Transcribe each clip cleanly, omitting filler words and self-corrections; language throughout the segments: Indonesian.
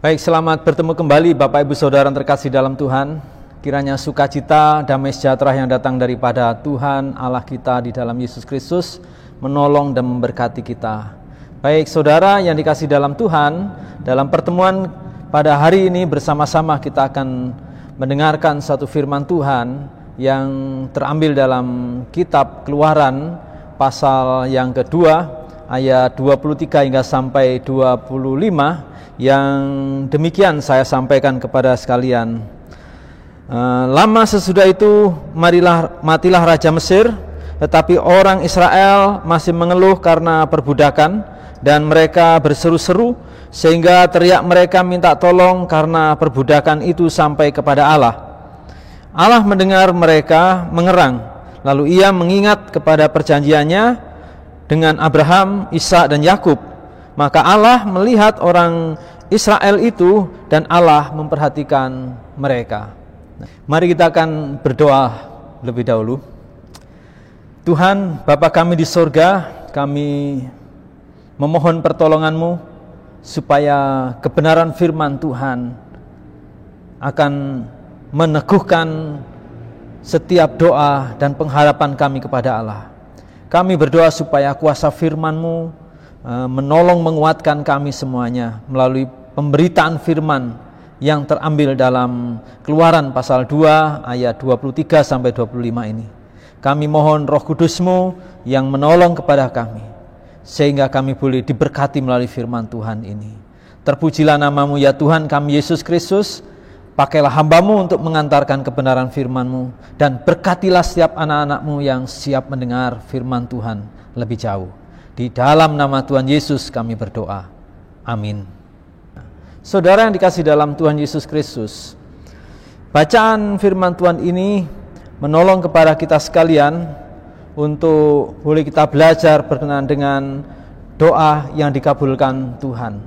Baik, selamat bertemu kembali Bapak Ibu Saudara yang terkasih dalam Tuhan. Kiranya sukacita, damai sejahtera yang datang daripada Tuhan Allah kita di dalam Yesus Kristus menolong dan memberkati kita. Baik saudara yang dikasih dalam Tuhan, dalam pertemuan pada hari ini bersama-sama kita akan mendengarkan satu firman Tuhan yang terambil dalam kitab Keluaran pasal yang kedua ayat 23 hingga sampai 25. Yang demikian saya sampaikan kepada sekalian. Lama sesudah itu matilah Raja Mesir, tetapi orang Israel masih mengeluh karena perbudakan, dan mereka berseru-seru sehingga teriak mereka minta tolong karena perbudakan itu sampai kepada Allah. Allah mendengar mereka mengerang, lalu ia mengingat kepada perjanjiannya dengan Abraham, Ishak dan Yakub. Maka Allah melihat orang Israel itu dan Allah memperhatikan mereka. Mari kita akan berdoa lebih dahulu. Tuhan, Bapa kami di surga, kami memohon pertolongan-Mu supaya kebenaran firman Tuhan akan meneguhkan setiap doa dan pengharapan kami kepada Allah. Kami berdoa supaya kuasa firman-Mu menolong menguatkan kami semuanya melalui pemberitaan firman yang terambil dalam Keluaran pasal 2 ayat 23 sampai 25 ini. Kami mohon Roh Kudus-Mu yang menolong kepada kami sehingga kami boleh diberkati melalui firman Tuhan ini. Terpujilah nama-Mu ya Tuhan kami Yesus Kristus. Pakailah hamba-Mu untuk mengantarkan kebenaran firman-Mu, dan berkatilah setiap anak-anak-Mu yang siap mendengar firman Tuhan lebih jauh. Di dalam nama Tuhan Yesus kami berdoa. Amin. Saudara yang dikasih dalam Tuhan Yesus Kristus, bacaan firman Tuhan ini menolong kepada kita sekalian untuk boleh kita belajar berkenaan dengan doa yang dikabulkan Tuhan.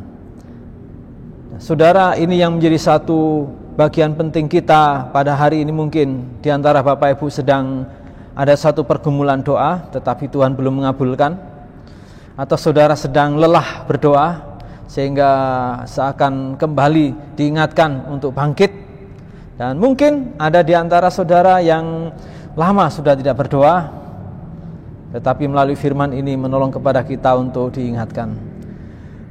Saudara, ini yang menjadi satu bagian penting kita pada hari ini. Mungkin di antara Bapak Ibu sedang ada satu pergumulan doa tetapi Tuhan belum mengabulkan, atau saudara sedang lelah berdoa sehingga seakan kembali diingatkan untuk bangkit. Dan mungkin ada di antara saudara yang lama sudah tidak berdoa, tetapi melalui firman ini menolong kepada kita untuk diingatkan.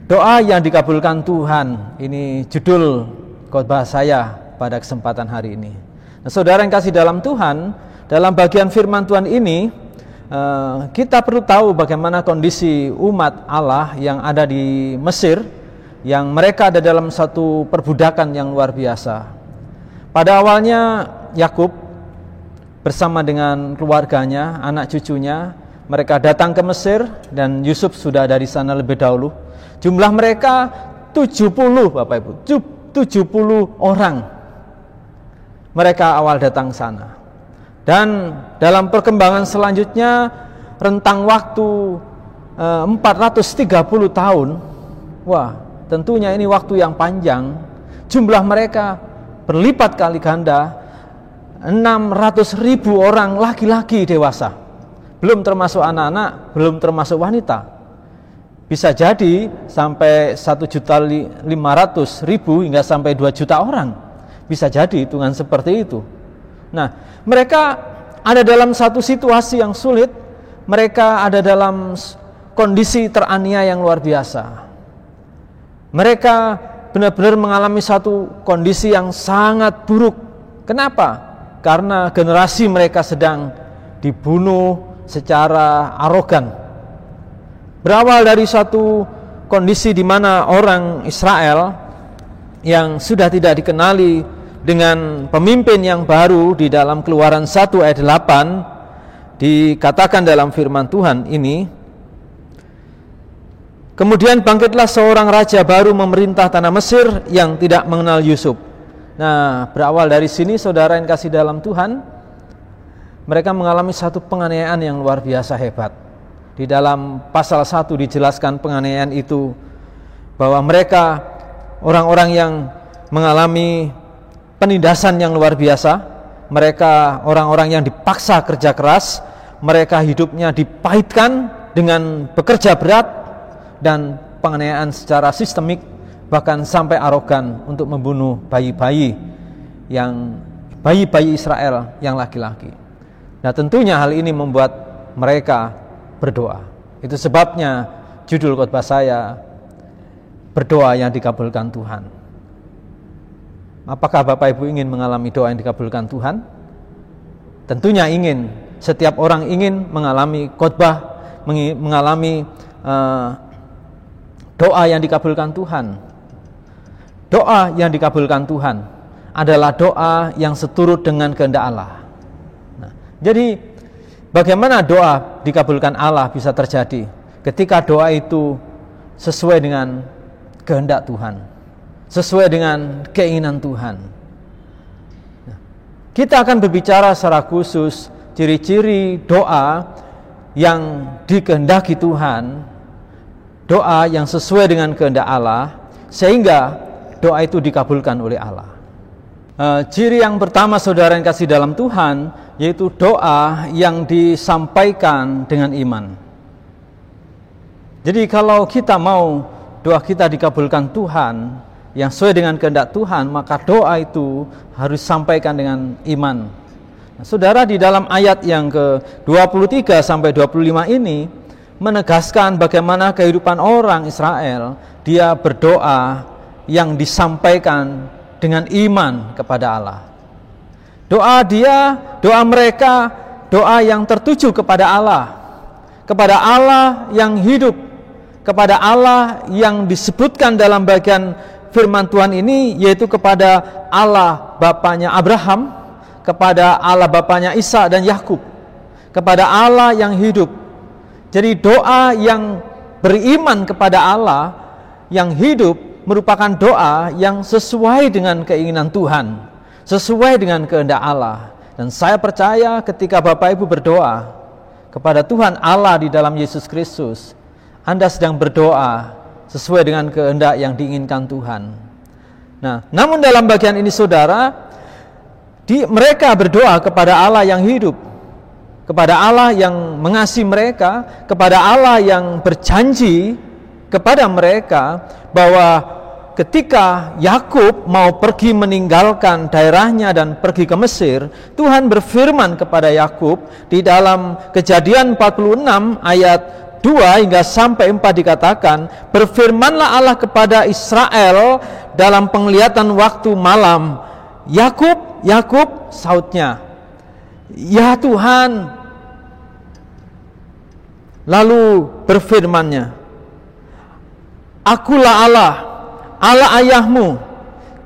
Doa yang dikabulkan Tuhan, ini judul khotbah saya pada kesempatan hari ini. Nah, saudara yang kasih dalam Tuhan, dalam bagian firman Tuhan ini kita perlu tahu bagaimana kondisi umat Allah yang ada di Mesir, yang mereka ada dalam satu perbudakan yang luar biasa. Pada awalnya Yakub bersama dengan keluarganya, anak cucunya, mereka datang ke Mesir dan Yusuf sudah ada di sana lebih dahulu. Jumlah mereka 70, Bapak Ibu, 70 orang. Mereka awal datang sana. Dan dalam perkembangan selanjutnya rentang waktu 430 tahun. Wah, tentunya ini waktu yang panjang. Jumlah mereka berlipat kali ganda, 600.000 orang laki-laki dewasa. Belum termasuk anak-anak, belum termasuk wanita. Bisa jadi sampai 1.500.000 hingga sampai 2 juta orang. Bisa jadi hitungan seperti itu. Nah, mereka ada dalam satu situasi yang sulit. Mereka ada dalam kondisi teraniaya yang luar biasa. Mereka benar-benar mengalami satu kondisi yang sangat buruk. Kenapa? Karena generasi mereka sedang dibunuh secara arogan. Berawal dari suatu kondisi di mana orang Israel yang sudah tidak dikenali dengan pemimpin yang baru, di dalam Keluaran 1 ayat 8 dikatakan dalam firman Tuhan ini, kemudian bangkitlah seorang raja baru memerintah tanah Mesir yang tidak mengenal Yusuf. Nah, berawal dari sini saudara yang kasih dalam Tuhan, mereka mengalami satu penganiayaan yang luar biasa hebat. Di dalam pasal 1 dijelaskan penganiayaan itu, bahwa mereka orang-orang yang mengalami penindasan yang luar biasa. Mereka orang-orang yang dipaksa kerja keras. Mereka hidupnya dipahitkan dengan bekerja berat dan penganiayaan secara sistemik bahkan sampai arogan untuk membunuh bayi-bayi Israel yang laki-laki. Nah, tentunya hal ini membuat mereka berdoa. Itu sebabnya judul khotbah saya, berdoa yang dikabulkan Tuhan. Apakah Bapak Ibu ingin mengalami doa yang dikabulkan Tuhan? Tentunya ingin. Setiap orang ingin mengalami khotbah, mengalami doa yang dikabulkan Tuhan. Doa yang dikabulkan Tuhan adalah doa yang seturut dengan kehendak Allah. Nah, jadi bagaimana doa dikabulkan Allah bisa terjadi? Ketika doa itu sesuai dengan kehendak Tuhan, sesuai dengan keinginan Tuhan. Nah, kita akan berbicara secara khusus ciri-ciri doa yang dikehendaki Tuhan, doa yang sesuai dengan kehendak Allah, sehingga doa itu dikabulkan oleh Allah. Ciri yang pertama, saudara yang kasih dalam Tuhan, yaitu doa yang disampaikan dengan iman. Jadi kalau kita mau doa kita dikabulkan Tuhan, yang sesuai dengan kehendak Tuhan, maka doa itu harus disampaikan dengan iman. Nah, saudara, di dalam ayat yang ke-23 sampai 25 ini menegaskan bagaimana kehidupan orang Israel, dia berdoa yang disampaikan dengan iman kepada Allah. Doa mereka, doa yang tertuju kepada Allah yang hidup, kepada Allah yang disebutkan dalam bagian firman Tuhan ini, yaitu kepada Allah Bapanya Abraham, kepada Allah Bapanya Ishak dan Yakub, kepada Allah yang hidup. Jadi doa yang beriman kepada Allah yang hidup merupakan doa yang sesuai dengan keinginan Tuhan, sesuai dengan kehendak Allah. Dan saya percaya ketika Bapak Ibu berdoa kepada Tuhan Allah di dalam Yesus Kristus, Anda sedang berdoa sesuai dengan kehendak yang diinginkan Tuhan. Nah, namun dalam bagian ini saudara, mereka berdoa kepada Allah yang hidup, kepada Allah yang mengasihi mereka, kepada Allah yang berjanji kepada mereka bahwa ketika Yakub mau pergi meninggalkan daerahnya dan pergi ke Mesir, Tuhan berfirman kepada Yakub di dalam Kejadian 46 ayat 2 hingga sampai 4 dikatakan, berfirmanlah Allah kepada Israel dalam penglihatan waktu malam, Yakub, Yakub, sautnya, ya Tuhan. Lalu berfirmannya, akulah Allah, Allah ayahmu,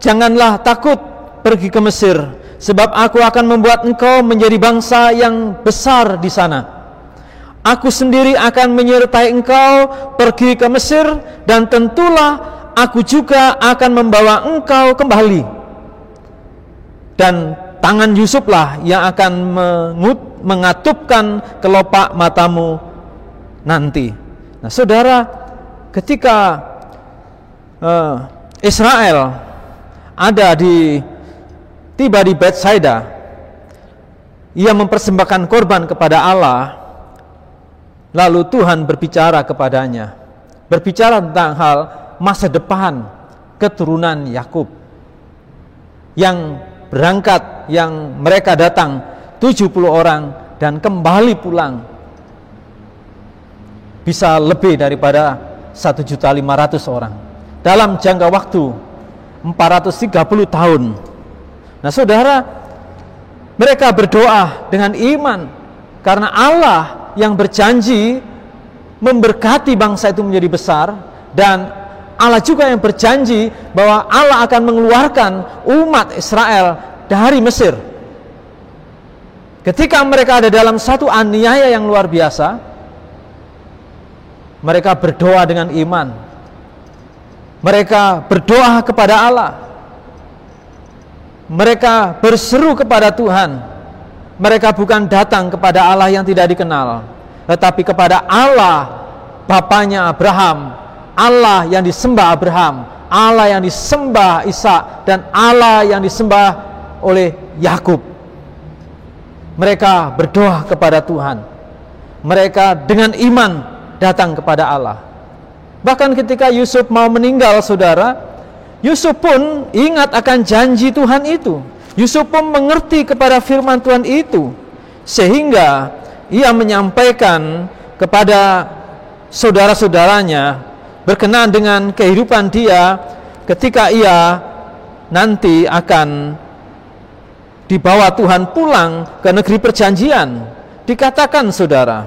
janganlah takut pergi ke Mesir, sebab aku akan membuat engkau menjadi bangsa yang besar di sana. Aku sendiri akan menyertai engkau pergi ke Mesir, dan tentulah aku juga akan membawa engkau kembali. Dan tangan Yusuflah yang akan mengatupkan kelopak matamu nanti. Nah, saudara, ketika Israel tiba di Betsaida, ia mempersembahkan korban kepada Allah. Lalu Tuhan berbicara kepadanya, berbicara tentang hal masa depan keturunan Yakub yang berangkat, yang mereka datang 70 orang dan kembali pulang bisa lebih daripada 1.500.000 orang dalam jangka waktu 430 tahun. Nah, saudara, mereka berdoa dengan iman karena Allah yang berjanji memberkati bangsa itu menjadi besar, dan Allah juga yang berjanji bahwa Allah akan mengeluarkan umat Israel dari Mesir. Ketika mereka ada dalam satu aniaya yang luar biasa, mereka berdoa dengan iman. Mereka berdoa kepada Allah. Mereka berseru kepada Tuhan. Mereka bukan datang kepada Allah yang tidak dikenal, tetapi kepada Allah Bapanya Abraham, Allah yang disembah Abraham, Allah yang disembah Ishak, dan Allah yang disembah oleh Yakub. Mereka berdoa kepada Tuhan. Mereka dengan iman datang kepada Allah. Bahkan ketika Yusuf mau meninggal, saudara, Yusuf pun ingat akan janji Tuhan itu. Yusuf pun mengerti kepada firman Tuhan itu, sehingga ia menyampaikan kepada saudara-saudaranya berkenaan dengan kehidupan dia ketika ia nanti akan dibawa Tuhan pulang ke negeri perjanjian. Dikatakan, saudara,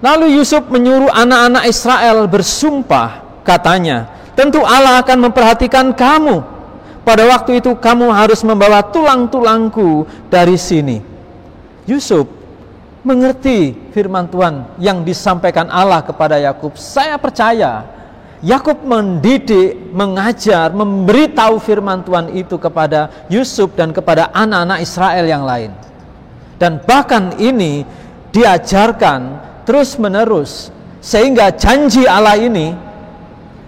lalu Yusuf menyuruh anak-anak Israel bersumpah, katanya, tentu Allah akan memperhatikan kamu. Pada waktu itu kamu harus membawa tulang-tulangku dari sini. Yusuf mengerti firman Tuhan yang disampaikan Allah kepada Yakub. Saya percaya Yakub mendidik, mengajar, memberitahu firman Tuhan itu kepada Yusuf dan kepada anak-anak Israel yang lain. Dan bahkan ini diajarkan terus-menerus, sehingga janji Allah ini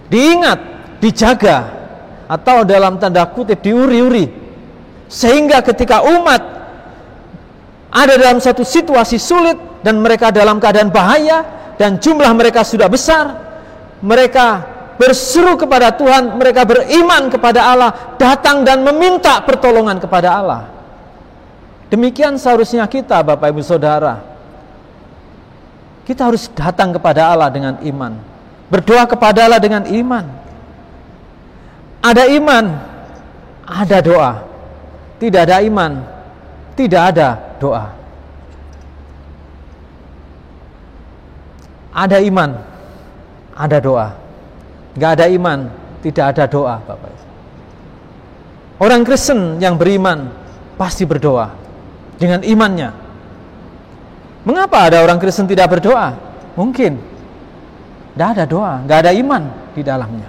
diingat, dijaga, atau dalam tanda kutip diuri-uri, sehingga ketika umat ada dalam satu situasi sulit dan mereka dalam keadaan bahaya dan jumlah mereka sudah besar, mereka berseru kepada Tuhan, mereka beriman kepada Allah, datang dan meminta pertolongan kepada Allah. Demikian seharusnya kita, Bapak Ibu Saudara. Kita harus datang kepada Allah dengan iman, berdoa kepada Allah dengan iman. Ada iman, ada doa. Tidak ada iman, tidak ada doa. Ada iman, ada doa. Gak ada iman, tidak ada doa, Bapak. Orang Kristen yang beriman pasti berdoa dengan imannya. Mengapa ada orang Kristen tidak berdoa? Mungkin tidak ada doa, gak ada iman di dalamnya.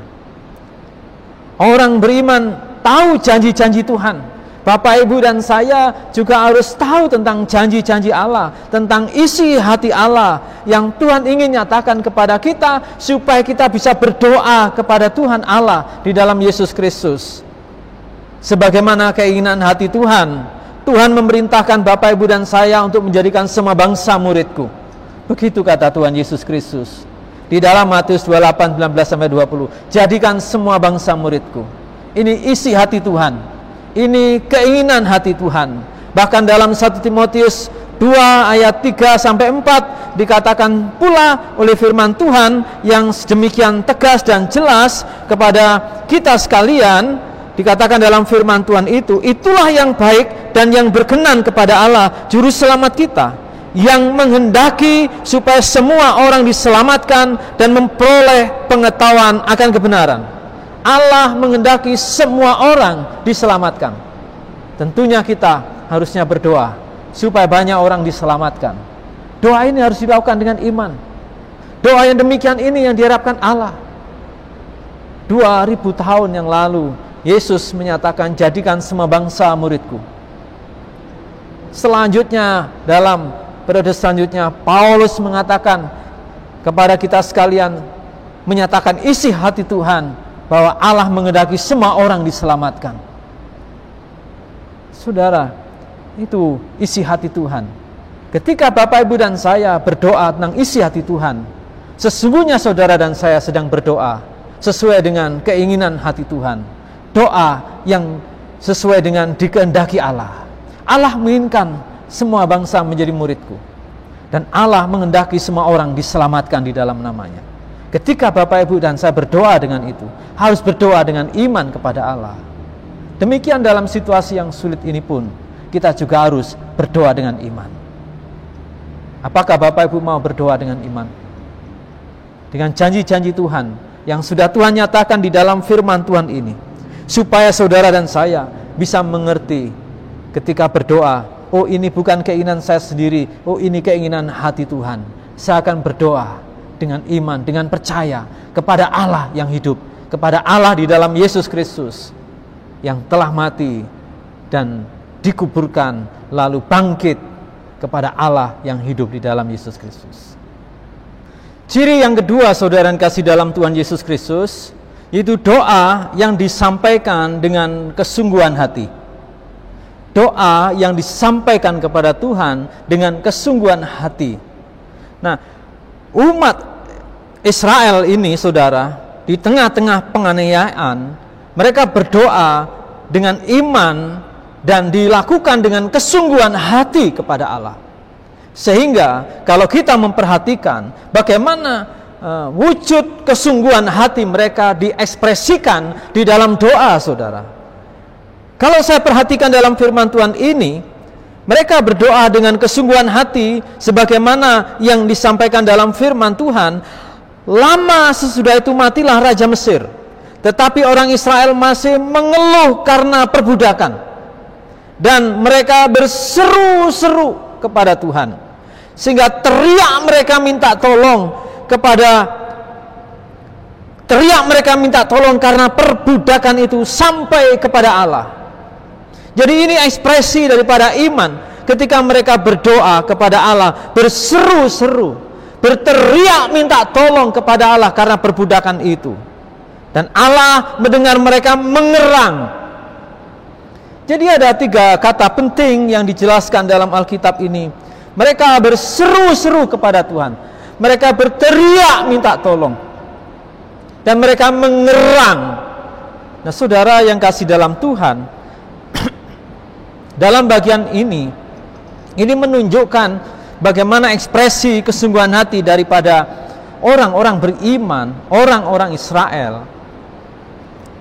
Orang beriman tahu janji-janji Tuhan. Bapak, Ibu, dan saya juga harus tahu tentang janji-janji Allah, tentang isi hati Allah yang Tuhan ingin nyatakan kepada kita, supaya kita bisa berdoa kepada Tuhan Allah di dalam Yesus Kristus. Sebagaimana keinginan hati Tuhan, Tuhan memerintahkan Bapak, Ibu, dan saya untuk menjadikan semua bangsa muridku. Begitu kata Tuhan Yesus Kristus di dalam Matius 28, 19-20. Jadikan semua bangsa muridku. Ini isi hati Tuhan. Ini keinginan hati Tuhan. Bahkan dalam 1 Timotius 2 ayat 3-4 dikatakan pula oleh firman Tuhan yang sedemikian tegas dan jelas kepada kita sekalian. Dikatakan dalam firman Tuhan itu, itulah yang baik dan yang berkenan kepada Allah, juru selamat kita, yang menghendaki supaya semua orang diselamatkan dan memperoleh pengetahuan akan kebenaran. Allah menghendaki semua orang diselamatkan. Tentunya kita harusnya berdoa supaya banyak orang diselamatkan. Doa ini harus dilakukan dengan iman. Doa yang demikian ini yang diharapkan Allah. 2000 tahun yang lalu Yesus menyatakan, jadikan semua bangsa muridku. Selanjutnya dalam periode selanjutnya, Paulus mengatakan kepada kita sekalian, menyatakan isi hati Tuhan, bahwa Allah menghendaki semua orang diselamatkan. Saudara, itu isi hati Tuhan. Ketika Bapak, Ibu, dan saya berdoa tentang isi hati Tuhan, sesungguhnya saudara dan saya sedang berdoa sesuai dengan keinginan hati Tuhan. Doa yang sesuai dengan dikehendaki Allah. Allah menginginkan semua bangsa menjadi muridku, dan Allah menghendaki semua orang diselamatkan di dalam namanya. Ketika Bapak, Ibu, dan saya berdoa dengan itu, harus berdoa dengan iman kepada Allah. Demikian dalam situasi yang sulit ini pun, kita juga harus berdoa dengan iman. Apakah Bapak, Ibu, mau berdoa dengan iman? Dengan janji-janji Tuhan yang sudah Tuhan nyatakan di dalam firman Tuhan ini, supaya saudara dan saya bisa mengerti ketika berdoa, oh ini bukan keinginan saya sendiri, oh ini keinginan hati Tuhan. Saya akan berdoa dengan iman, dengan percaya kepada Allah yang hidup, kepada Allah di dalam Yesus Kristus yang telah mati dan dikuburkan lalu bangkit, kepada Allah yang hidup di dalam Yesus Kristus. Ciri yang kedua, saudara yang kasih dalam Tuhan Yesus Kristus, yaitu doa yang disampaikan dengan kesungguhan hati. Doa yang disampaikan kepada Tuhan dengan kesungguhan hati. Nah, umat Israel ini, saudara, di tengah-tengah penganiayaan, mereka berdoa dengan iman dan dilakukan dengan kesungguhan hati kepada Allah. Sehingga kalau kita memperhatikan bagaimana wujud kesungguhan hati mereka diekspresikan di dalam doa, saudara. Kalau saya perhatikan dalam firman Tuhan ini, mereka berdoa dengan kesungguhan hati sebagaimana yang disampaikan dalam firman Tuhan. Lama sesudah itu matilah Raja Mesir, tetapi orang Israel masih mengeluh karena perbudakan. Dan mereka berseru-seru kepada Tuhan, sehingga teriak mereka minta tolong karena perbudakan itu sampai kepada Allah. Jadi ini ekspresi daripada iman ketika mereka berdoa kepada Allah, berseru-seru, berteriak minta tolong kepada Allah karena perbudakan itu. Dan Allah mendengar mereka mengerang. Jadi ada 3 kata penting yang dijelaskan dalam Alkitab ini. Mereka berseru-seru kepada Tuhan, mereka berteriak minta tolong, dan mereka mengerang. Nah, saudara yang kasih dalam Tuhan, dalam bagian ini menunjukkan bagaimana ekspresi kesungguhan hati daripada orang-orang beriman, orang-orang Israel,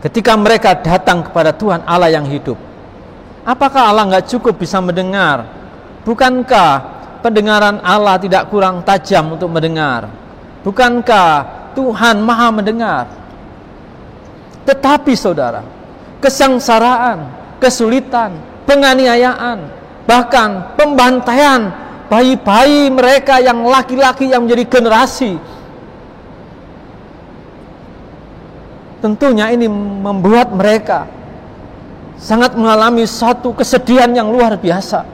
ketika mereka datang kepada Tuhan Allah yang hidup. Apakah Allah nggak cukup bisa mendengar? Bukankah pendengaran Allah tidak kurang tajam untuk mendengar? Bukankah Tuhan maha mendengar? Tetapi saudara, kesengsaraan, kesulitan, penganiayaan, bahkan pembantaian bayi-bayi mereka yang laki-laki yang menjadi generasi, tentunya ini membuat mereka sangat mengalami satu kesedihan yang luar biasa,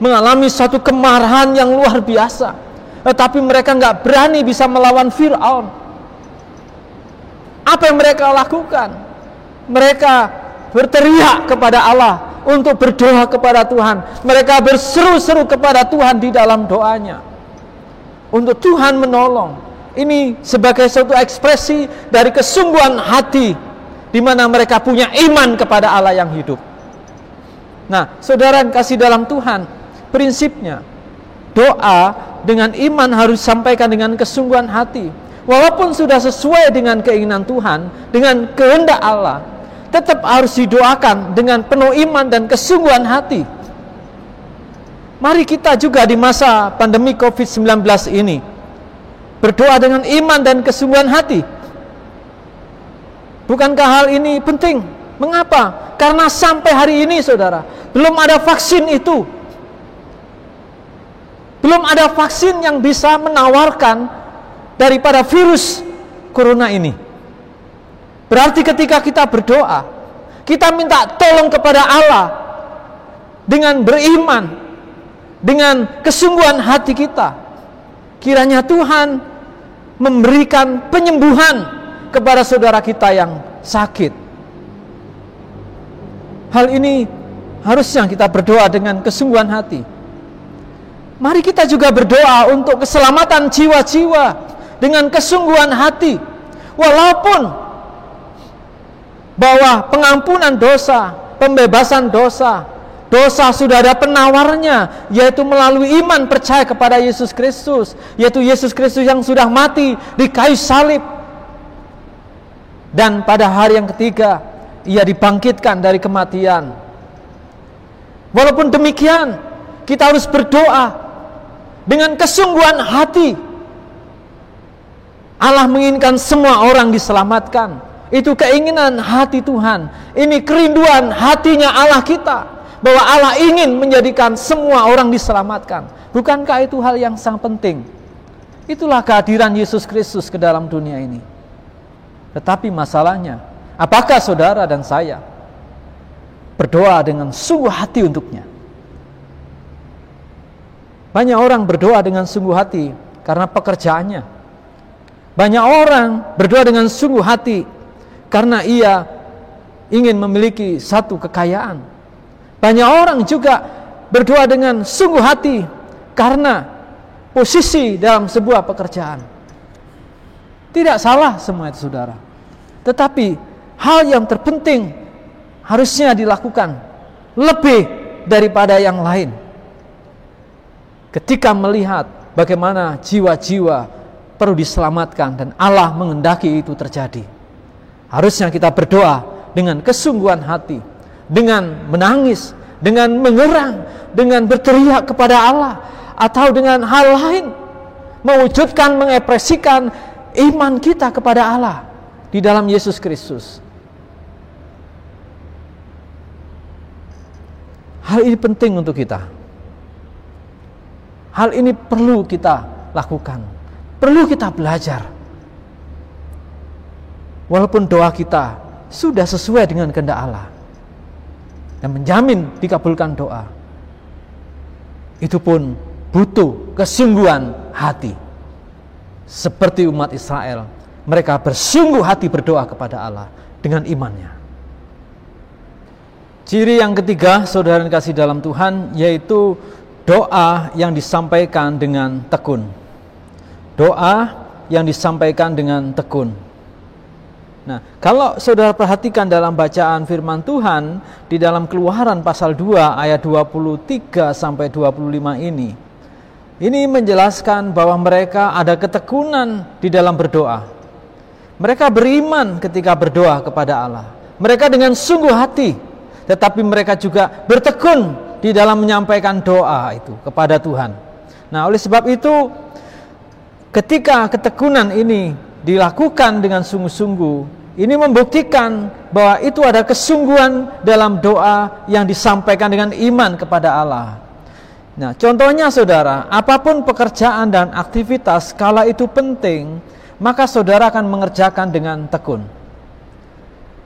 mengalami satu kemarahan yang luar biasa. Tetapi mereka nggak berani bisa melawan Fir'aun. Apa yang mereka lakukan? Mereka berteriak kepada Allah untuk berdoa kepada Tuhan. Mereka berseru-seru kepada Tuhan di dalam doanya untuk Tuhan menolong. Ini sebagai suatu ekspresi dari kesungguhan hati, di mana mereka punya iman kepada Allah yang hidup. Nah, saudara yang kasih dalam Tuhan, prinsipnya doa dengan iman harus disampaikan dengan kesungguhan hati. Walaupun sudah sesuai dengan keinginan Tuhan, dengan kehendak Allah, tetap harus didoakan dengan penuh iman dan kesungguhan hati. Mari kita juga di masa pandemi COVID-19 ini berdoa dengan iman dan kesungguhan hati. Bukankah hal ini penting? Mengapa? Karena sampai hari ini, saudara, belum ada vaksin itu. Belum ada vaksin yang bisa menawarkan daripada virus corona ini. Berarti ketika kita berdoa, kita minta tolong kepada Allah dengan beriman, dengan kesungguhan hati kita. Kiranya Tuhan memberikan penyembuhan kepada saudara kita yang sakit. Hal ini harusnya kita berdoa dengan kesungguhan hati. Mari kita juga berdoa untuk keselamatan jiwa-jiwa dengan kesungguhan hati. Walaupun bahwa pengampunan dosa, pembebasan dosa sudah ada penawarnya, yaitu melalui iman percaya kepada Yesus Kristus, yaitu Yesus Kristus yang sudah mati di kayu salib. Dan pada hari yang ketiga, ia dibangkitkan dari kematian. Walaupun demikian, kita harus berdoa dengan kesungguhan hati. Allah menginginkan semua orang diselamatkan. Itu keinginan hati Tuhan. Ini kerinduan hatinya Allah kita, bahwa Allah ingin menjadikan semua orang diselamatkan. Bukankah itu hal yang sangat penting? Itulah kehadiran Yesus Kristus ke dalam dunia ini. Tetapi masalahnya, apakah saudara dan saya berdoa dengan sungguh hati untuknya? Banyak orang berdoa dengan sungguh hati karena pekerjaannya. Banyak orang berdoa dengan sungguh hati karena ia ingin memiliki satu kekayaan. Banyak orang juga berdoa dengan sungguh hati karena posisi dalam sebuah pekerjaan. Tidak salah semua itu, saudara. Tetapi hal yang terpenting harusnya dilakukan lebih daripada yang lain. Ketika melihat bagaimana jiwa-jiwa perlu diselamatkan dan Allah mengendaki itu terjadi, harusnya kita berdoa dengan kesungguhan hati, dengan menangis, dengan mengerang, dengan berteriak kepada Allah, atau dengan hal lain, mewujudkan, mengekspresikan iman kita kepada Allah di dalam Yesus Kristus. Hal ini penting untuk kita. Hal ini perlu kita lakukan, perlu kita belajar. Walaupun doa kita sudah sesuai dengan kehendak Allah dan menjamin dikabulkan doa, itu pun butuh kesungguhan hati. Seperti umat Israel, mereka bersungguh hati berdoa kepada Allah dengan imannya. Ciri yang ketiga, saudara yang kasih dalam Tuhan, yaitu doa yang disampaikan dengan tekun. Doa yang disampaikan dengan tekun. Nah, kalau saudara perhatikan dalam bacaan firman Tuhan di dalam Keluaran pasal 2 ayat 23 sampai 25 ini menjelaskan bahwa mereka ada ketekunan di dalam berdoa. Mereka beriman ketika berdoa kepada Allah. Mereka dengan sungguh hati, tetapi mereka juga bertekun di dalam menyampaikan doa itu kepada Tuhan. Nah, oleh sebab itu, ketika ketekunan ini dilakukan dengan sungguh-sungguh, ini membuktikan bahwa itu ada kesungguhan dalam doa yang disampaikan dengan iman kepada Allah. Nah, contohnya saudara, apapun pekerjaan dan aktivitas, kala itu penting, maka saudara akan mengerjakan dengan tekun.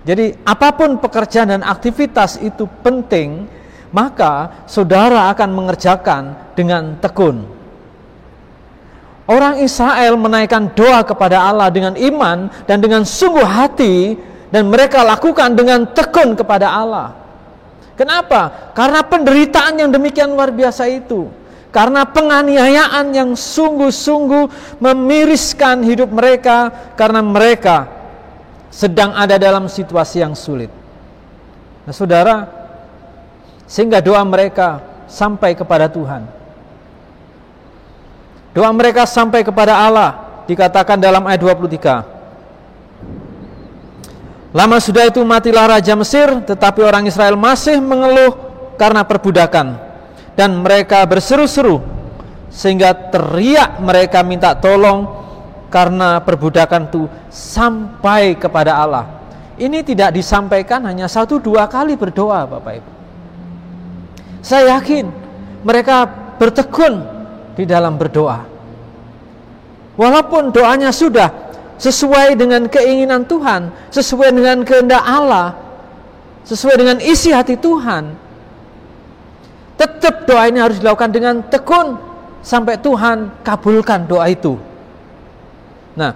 Jadi, apapun pekerjaan dan aktivitas itu penting, maka saudara akan mengerjakan dengan tekun. Orang Israel menaikkan doa kepada Allah dengan iman dan dengan sungguh hati, dan mereka lakukan dengan tekun kepada Allah. Kenapa? Karena penderitaan yang demikian luar biasa itu. Karena penganiayaan yang sungguh-sungguh memiriskan hidup mereka, karena mereka sedang ada dalam situasi yang sulit. Nah, saudara, sehingga doa mereka sampai kepada Tuhan. Doa mereka sampai kepada Allah, dikatakan dalam ayat 23. Lama sudah itu matilah Raja Mesir, tetapi orang Israel masih mengeluh karena perbudakan. Dan mereka berseru-seru, sehingga teriak mereka minta tolong karena perbudakan itu sampai kepada Allah. Ini tidak disampaikan hanya 1-2 kali berdoa, Bapak Ibu. Saya yakin mereka bertekun di dalam berdoa. Walaupun doanya sudah sesuai dengan keinginan Tuhan, sesuai dengan kehendak Allah, sesuai dengan isi hati Tuhan, tetap doa ini harus dilakukan dengan tekun sampai Tuhan kabulkan doa itu. Nah,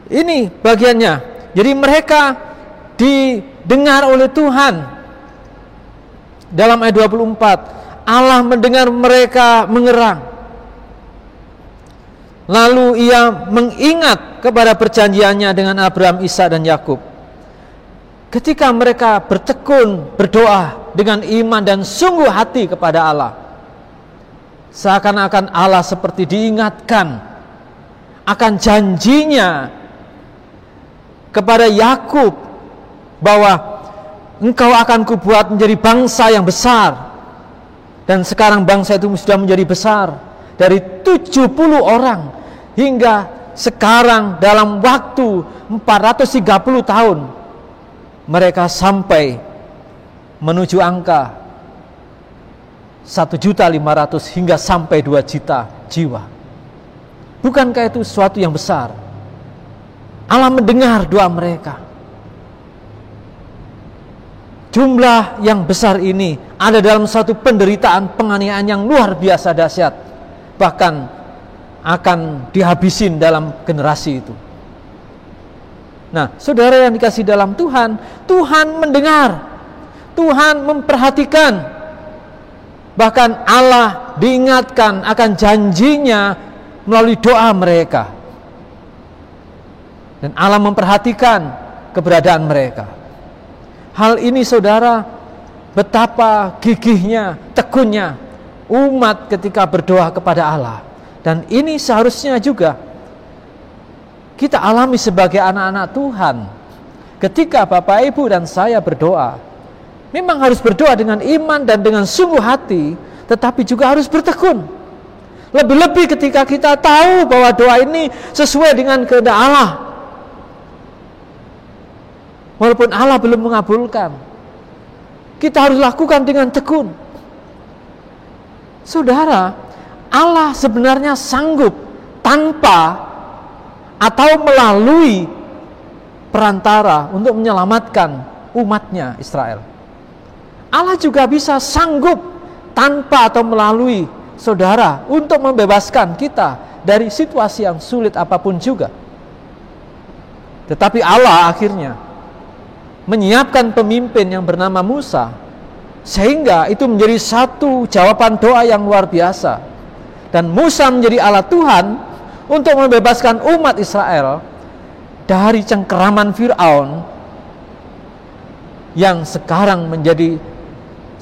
ini bagiannya. Jadi mereka didengar oleh Tuhan. Dalam ayat 24, Allah mendengar mereka mengerang. Lalu ia mengingat kepada perjanjiannya dengan Abraham, Ishak dan Yakub. Ketika mereka bertekun berdoa dengan iman dan sungguh hati kepada Allah, seakan-akan Allah seperti diingatkan akan janjinya kepada Yakub bahwa engkau akan kubuat menjadi bangsa yang besar. Dan sekarang bangsa itu sudah menjadi besar, dari 70 orang hingga sekarang dalam waktu 430 tahun mereka sampai menuju angka 1.500.000 hingga sampai 2 juta jiwa. Bukankah itu sesuatu yang besar? Allah mendengar doa mereka. Jumlah yang besar ini ada dalam satu penderitaan penganiayaan yang luar biasa dahsyat, bahkan akan dihabisin dalam generasi itu. Nah, saudara yang dikasih dalam Tuhan, Tuhan mendengar, Tuhan memperhatikan, bahkan Allah diingatkan akan janjinya melalui doa mereka. Dan Allah memperhatikan keberadaan mereka. Hal ini saudara, betapa gigihnya, tekunnya umat ketika berdoa kepada Allah. Dan ini seharusnya juga kita alami sebagai anak-anak Tuhan. Ketika Bapak, Ibu, dan saya berdoa, memang harus berdoa dengan iman dan dengan sungguh hati, tetapi juga harus bertekun. Lebih-lebih ketika kita tahu bahwa doa ini sesuai dengan kehendak Allah. Walaupun Allah belum mengabulkan, kita harus lakukan dengan tekun. Saudara, Allah sebenarnya sanggup tanpa atau melalui perantara untuk menyelamatkan umatnya Israel. Allah juga bisa sanggup tanpa atau melalui saudara untuk membebaskan kita dari situasi yang sulit apapun juga. Tetapi Allah akhirnya menyiapkan pemimpin yang bernama Musa, sehingga itu menjadi satu jawaban doa yang luar biasa. Dan Musa menjadi alat Tuhan untuk membebaskan umat Israel dari cengkeraman Fir'aun yang sekarang menjadi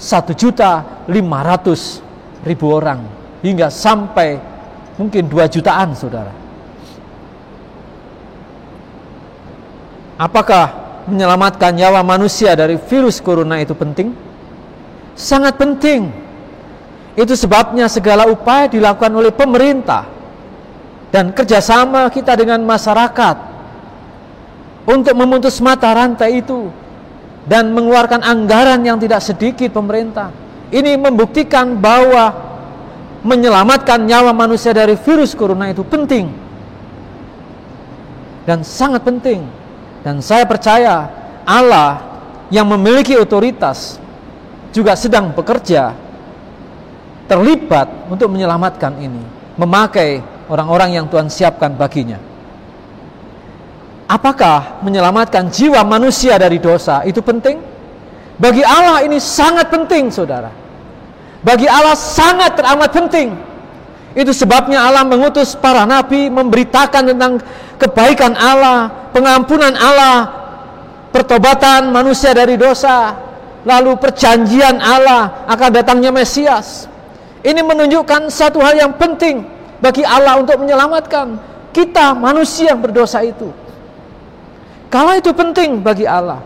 1.500.000 orang hingga sampai mungkin 2 jutaan, saudara. Apakah menyelamatkan nyawa manusia dari virus corona itu penting? Sangat penting. Itu sebabnya segala upaya dilakukan oleh pemerintah dan kerjasama kita dengan masyarakat untuk memutus mata rantai itu dan mengeluarkan anggaran yang tidak sedikit pemerintah. Ini membuktikan bahwa menyelamatkan nyawa manusia dari virus corona itu penting dan sangat penting. Dan saya percaya Allah yang memiliki otoritas juga sedang bekerja, terlibat untuk menyelamatkan ini, memakai orang-orang yang Tuhan siapkan baginya. Apakah menyelamatkan jiwa manusia dari dosa itu penting? Bagi Allah ini sangat penting, saudara. Bagi Allah sangat teramat penting. Itu sebabnya Allah mengutus para nabi memberitakan tentang kebaikan Allah, pengampunan Allah, pertobatan manusia dari dosa, lalu perjanjian Allah akan datangnya Mesias. Ini menunjukkan satu hal yang penting bagi Allah untuk menyelamatkan kita manusia yang berdosa itu. Kalau itu penting bagi Allah,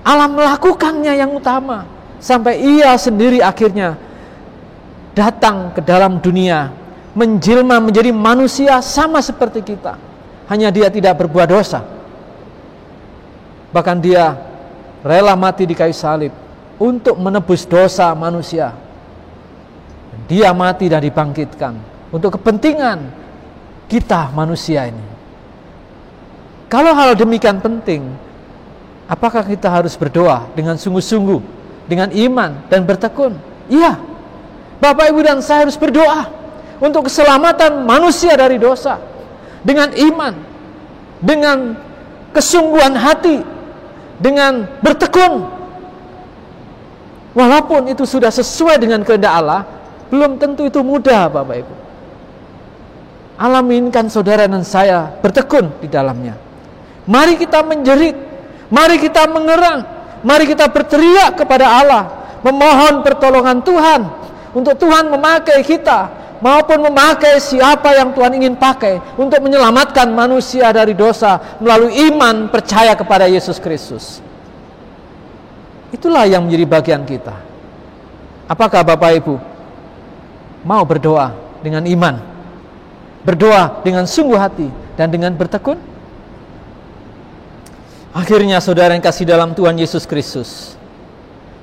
Allah melakukannya yang utama sampai Ia sendiri akhirnya datang ke dalam dunia, menjelma menjadi manusia sama seperti kita. Hanya Dia tidak berbuat dosa. Bahkan Dia rela mati di kayu salib untuk menebus dosa manusia. Dia mati dan dibangkitkan untuk kepentingan kita manusia ini. Kalau hal demikian penting, apakah kita harus berdoa dengan sungguh-sungguh, dengan iman dan bertekun? Iya. Bapak, Ibu, dan saya harus berdoa untuk keselamatan manusia dari dosa dengan iman, dengan kesungguhan hati, dengan bertekun. Walaupun itu sudah sesuai dengan kehendak Allah, belum tentu itu mudah, Bapak, Ibu. Allah menginginkan saudara dan saya bertekun di dalamnya. Mari kita menjerit, mari kita mengerang, mari kita berteriak kepada Allah, memohon pertolongan Tuhan, untuk Tuhan memakai kita, maupun memakai siapa yang Tuhan ingin pakai untuk menyelamatkan manusia dari dosa melalui iman percaya kepada Yesus Kristus. Itulah yang menjadi bagian kita. Apakah Bapak Ibu mau berdoa dengan iman, berdoa dengan sungguh hati, dan dengan bertekun? Akhirnya saudara yang kasih dalam Tuhan Yesus Kristus,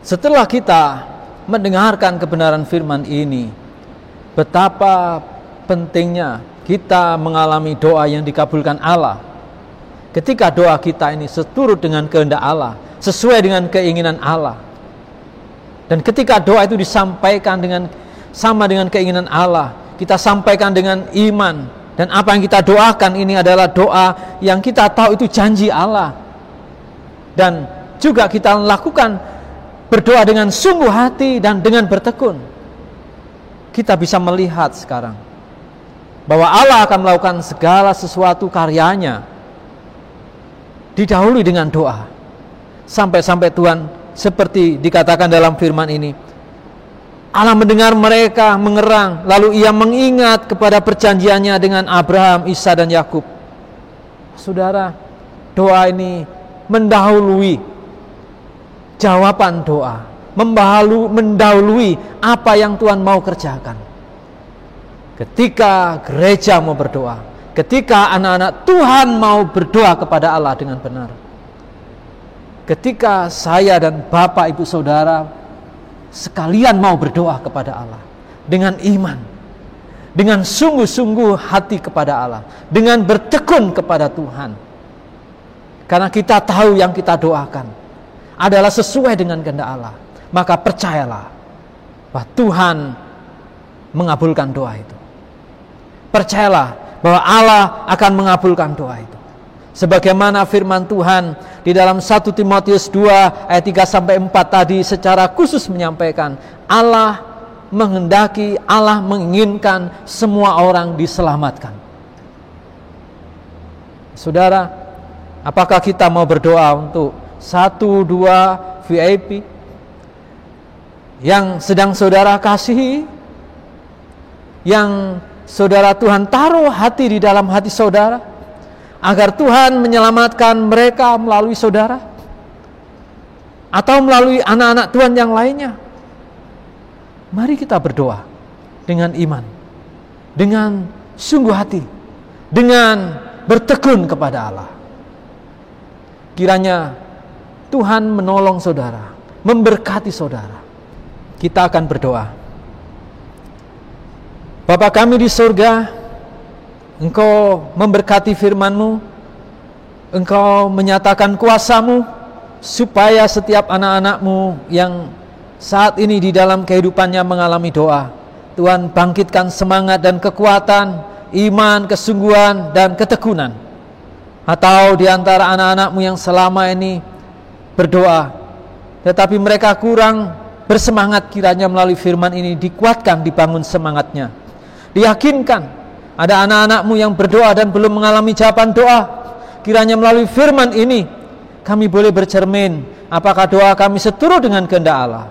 setelah kita mendengarkan kebenaran firman ini, betapa pentingnya kita mengalami doa yang dikabulkan Allah. Ketika doa kita ini seturut dengan kehendak Allah, sesuai dengan keinginan Allah. Dan ketika doa itu disampaikan sama dengan keinginan Allah, kita sampaikan dengan iman, dan apa yang kita doakan ini adalah doa yang kita tahu itu janji Allah. Dan juga kita lakukan berdoa dengan sungguh hati dan dengan bertekun. Kita bisa melihat sekarang bahwa Allah akan melakukan segala sesuatu karyanya didahului dengan doa. Sampai-sampai Tuhan seperti dikatakan dalam firman ini, Allah mendengar mereka mengerang, lalu ia mengingat kepada perjanjiannya dengan Abraham, Ishak dan Yakub. Saudara, doa ini mendahului jawaban doa, mendahului apa yang Tuhan mau kerjakan. Ketika gereja mau berdoa, ketika anak-anak Tuhan mau berdoa kepada Allah dengan benar, ketika saya dan Bapak Ibu Saudara sekalian mau berdoa kepada Allah dengan iman, dengan sungguh-sungguh hati kepada Allah, dengan bertekun kepada Tuhan, karena kita tahu yang kita doakan adalah sesuai dengan kehendak Allah, maka percayalah bahwa Tuhan mengabulkan doa itu. Percayalah bahwa Allah akan mengabulkan doa itu. Sebagaimana firman Tuhan di dalam 1 Timotius 2 ayat 3-4 tadi secara khusus menyampaikan, Allah menghendaki, Allah menginginkan semua orang diselamatkan. Saudara, apakah kita mau berdoa untuk 1-2 VIP yang sedang saudara kasihi, yang saudara Tuhan taruh hati di dalam hati saudara, agar Tuhan menyelamatkan mereka melalui saudara atau melalui anak-anak Tuhan yang lainnya? Mari kita berdoa dengan iman, dengan sungguh hati, dengan bertekun kepada Allah. Kiranya Tuhan menolong saudara, memberkati saudara. Kita akan berdoa. Bapa kami di surga, Engkau memberkati firman-Mu, Engkau menyatakan kuasa-Mu, supaya setiap anak-anak-Mu yang saat ini di dalam kehidupannya mengalami doa, Tuhan bangkitkan semangat dan kekuatan, iman, kesungguhan, dan ketekunan. Atau di antara anak-anak-Mu yang selama ini berdoa, tetapi mereka kurang bersemangat, kiranya melalui firman ini dikuatkan, dibangun semangatnya, diyakinkan. Ada anak-anak-Mu yang berdoa dan belum mengalami jawaban doa, kiranya melalui firman ini kami boleh bercermin apakah doa kami seturut dengan kehendak Allah.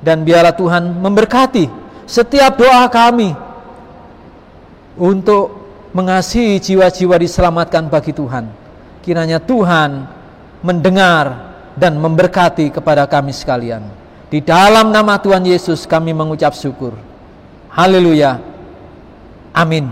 Dan biarlah Tuhan memberkati setiap doa kami untuk mengasihi jiwa-jiwa diselamatkan bagi Tuhan. Kiranya Tuhan mendengar dan memberkati kepada kami sekalian. Di dalam nama Tuhan Yesus kami mengucap syukur. Haleluya. Amin.